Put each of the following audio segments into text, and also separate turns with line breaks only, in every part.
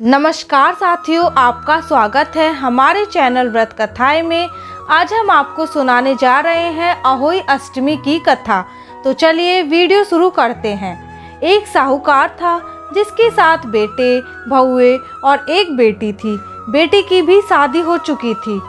नमस्कार साथियों, आपका स्वागत है हमारे चैनल व्रत कथाएं में। आज हम आपको सुनाने जा रहे हैं अहोई अष्टमी की कथा। तो चलिए वीडियो शुरू करते हैं। एक साहूकार था जिसके 7 बेटे, बहुए और एक बेटी थी। बेटी की भी शादी हो चुकी थी,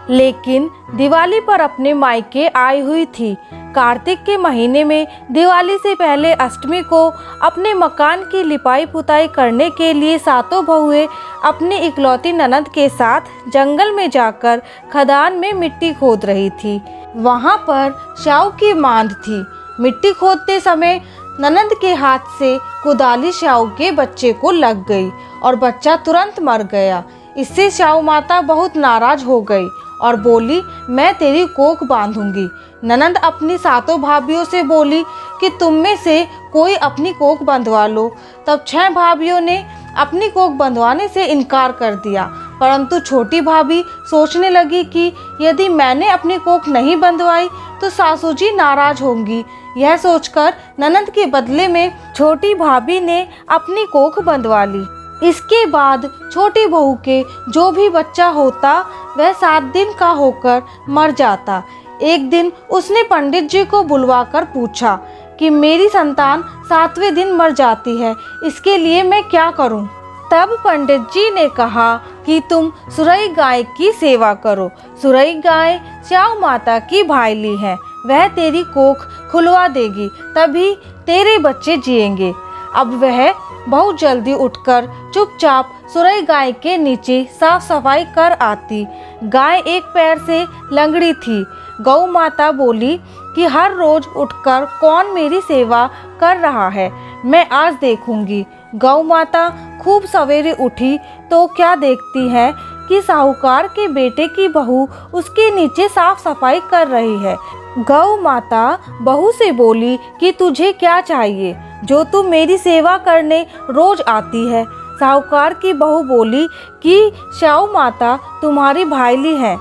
लेकिन दिवाली पर अपने मायके आई हुई थी। कार्तिक के महीने में दिवाली से पहले अष्टमी को अपने मकान की लिपाई पुताई करने के लिए 7 बहुएं अपनी इकलौती ननद के साथ जंगल में जाकर खदान में मिट्टी खोद रही थी। वहां पर श्याऊ की मांद थी। मिट्टी खोदते समय ननद के हाथ से कुदाली श्याऊ के बच्चे को लग गई और बच्चा तुरंत मर गया। इससे श्याऊ माता बहुत नाराज हो गई और बोली, मैं तेरी कोख बांधूंगी। ननद अपनी 7 भाभियों से बोली कि तुम में से कोई अपनी कोख बंधवा लो। तब 6 भाभियों ने अपनी कोख बंधवाने से इनकार कर दिया, परंतु छोटी भाभी सोचने लगी कि यदि मैंने अपनी कोख नहीं बंधवाई तो सासू जी नाराज होंगी। यह सोचकर ननद के बदले में छोटी भाभी ने अपनी कोख बंधवा ली। इसके बाद छोटी बहू के जो भी बच्चा होता वह 7 दिन का होकर मर जाता। एक दिन उसने पंडित जी को बुलवाकर पूछा कि मेरी संतान 7वें दिन मर जाती है, इसके लिए मैं क्या करूं? तब पंडित जी ने कहा कि तुम सुरई गाय की सेवा करो। सुरई गाय श्याऊ माता की भाईली है, वह तेरी कोख खुलवा देगी, तभी तेरे बच्चे जिएंगे। अब वह बहुत जल्दी उठकर चुपचाप सुरई गाय के नीचे साफ सफाई कर आती। गाय एक पैर से लंगड़ी थी। गौ माता बोली कि हर रोज उठकर कौन मेरी सेवा कर रहा है, मैं आज देखूंगी। गौ माता खूब सवेरे उठी तो क्या देखती है कि साहूकार के बेटे की बहू उसके नीचे साफ सफाई कर रही है। गौ माता बहू से बोली कि तुझे क्या चाहिए जो तू मेरी सेवा करने रोज आती है। साहूकार की बहू बोली कि श्याऊ माता तुम्हारी भाईली है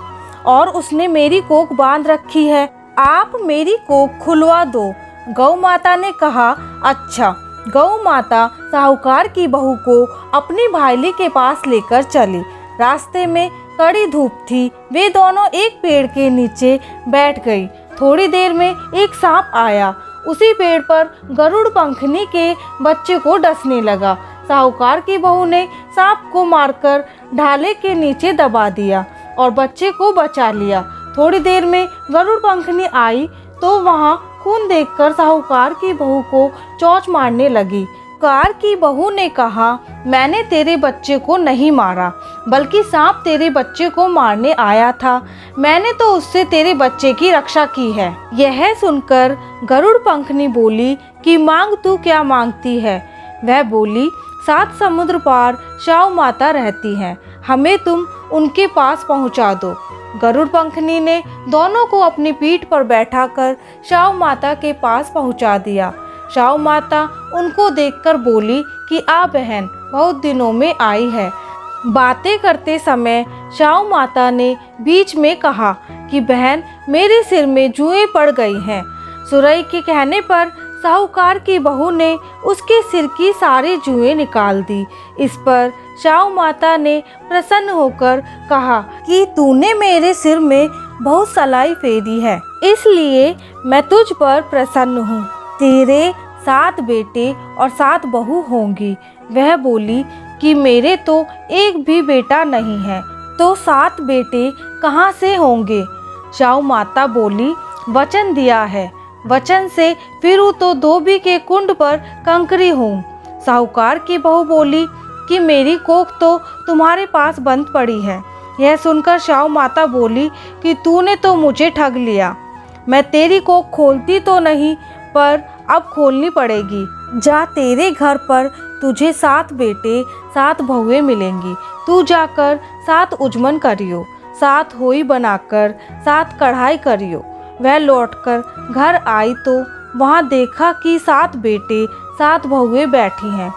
और उसने मेरी कोख बांध रखी है, आप मेरी कोख खुलवा दो। गौ माता ने कहा, अच्छा। गौ माता साहूकार की बहू को अपनी भाईली के पास लेकर चली। रास्ते में कड़ी धूप थी। वे दोनों एक पेड़ के नीचे बैठ गई। थोड़ी देर में एक सांप आया। उसी पेड़ पर गरुड़ पंखनी के बच्चे को डसने लगा। साहूकार की बहू ने सांप को मारकर ढाले के नीचे दबा दिया और बच्चे को बचा लिया। थोड़ी देर में गरुड़ पंखनी आई तो वहां खून देखकर साहूकार की बहू को चोंच मारने लगी। साहूकार की बहू ने कहा, मैंने तेरे बच्चे को नहीं मारा, बल्कि सांप तेरे बच्चे को मारने आया था। मैंने तो उससे तेरे बच्चे की रक्षा की है। यह सुनकर गरुड़ पंखनी बोली कि मांग तू क्या मांगती है? वह बोली, 7 समुद्र पार श्याऊ माता रहती हैं, हमें तुम उनके पास पहुंचा दो। गरुड़ पंखनी ने दोनों को अपनी पीठ पर बैठाकर श्याऊ माता के पास पहुंचा दिया। श्याऊ माता उनको देखकर बोली कि आ बहन, बहुत दिनों में आई है। बातें करते समय श्याऊ माता ने बीच में कहा कि बहन, मेरे सिर में जुएं पड़ गई हैं। सुरई के कहने पर साहूकार की बहू ने उसके सिर की सारी जुएं निकाल दी। इस पर श्याऊ माता ने प्रसन्न होकर कहा कि तूने मेरे सिर में बहुत सलाई फेरी है, इसलिए मैं तुझ पर प्रसन्न हूँ। तेरे 7 बेटे और 7 बहू होंगी। वह बोली कि मेरे तो एक भी बेटा नहीं है, तो 7 बेटे कहाँ से होंगे? श्याऊ माता बोली, वचन दिया है, वचन से फिरूं तो धोबी के कुंड पर कंकरी हूँ। साहूकार की बहू बोली कि मेरी कोख तो तुम्हारे पास बंद पड़ी है। यह सुनकर श्याऊ माता बोली कि तूने तो मुझे ठग लिया। मैं तेरी कोख खोलती तो नहीं, पर अब खोलनी पड़ेगी। जा, तेरे घर पर तुझे 7 बेटे 7 बहुएं मिलेंगी। तू जाकर 7 उजमन करियो, 7 होई बनाकर 7 कढ़ाई करियो। वह लौटकर घर आई तो वहां देखा कि 7 बेटे 7 बहुएं बैठी हैं।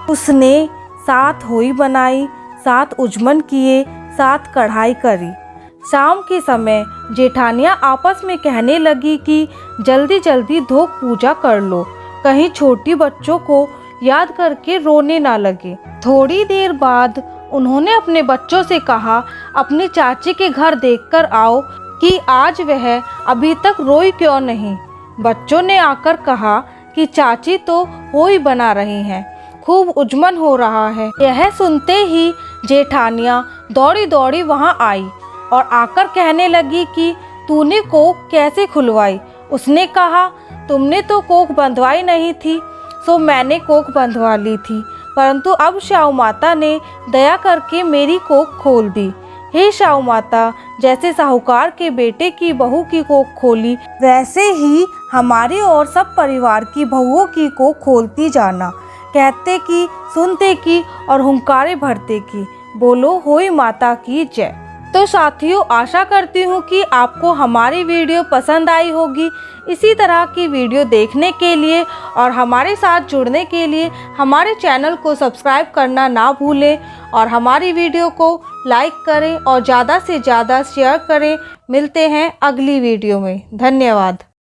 उसने 7 होई बनाई, 7 उजमन किए, 7 कढ़ाई करी। शाम के समय जेठानियाँ आपस में कहने लगी कि जल्दी जल्दी धोक पूजा कर लो, कहीं छोटी बच्चों को याद करके रोने ना लगे। थोड़ी देर बाद उन्होंने अपने बच्चों से कहा, अपनी चाची के घर देखकर आओ कि आज वह अभी तक रोई क्यों नहीं। बच्चों ने आकर कहा कि चाची तो पोई बना रही हैं, खूब उजमन हो रहा है। यह सुनते ही जेठानियाँ दौड़ी दौड़ी वहाँ आई और आकर कहने लगी कि तूने कोख कैसे खुलवाई। उसने कहा, तुमने तो कोख बंधवाई नहीं थी, सो मैंने कोख बंधवा ली थी, परंतु अब श्याऊ माता ने दया करके मेरी कोख खोल दी। हे श्याऊ माता, जैसे साहूकार के बेटे की बहू की कोख खोली, वैसे ही हमारी और सब परिवार की बहुओं की कोख खोलती जाना। कहते की, सुनते की और हुंकारे भरते की। बोलो होई माता की जय। तो साथियों, आशा करती हूँ कि आपको हमारी वीडियो पसंद आई होगी। इसी तरह की वीडियो देखने के लिए और हमारे साथ जुड़ने के लिए हमारे चैनल को सब्सक्राइब करना ना भूलें और हमारी वीडियो को लाइक करें और ज़्यादा से ज़्यादा शेयर करें। मिलते हैं अगली वीडियो में। धन्यवाद।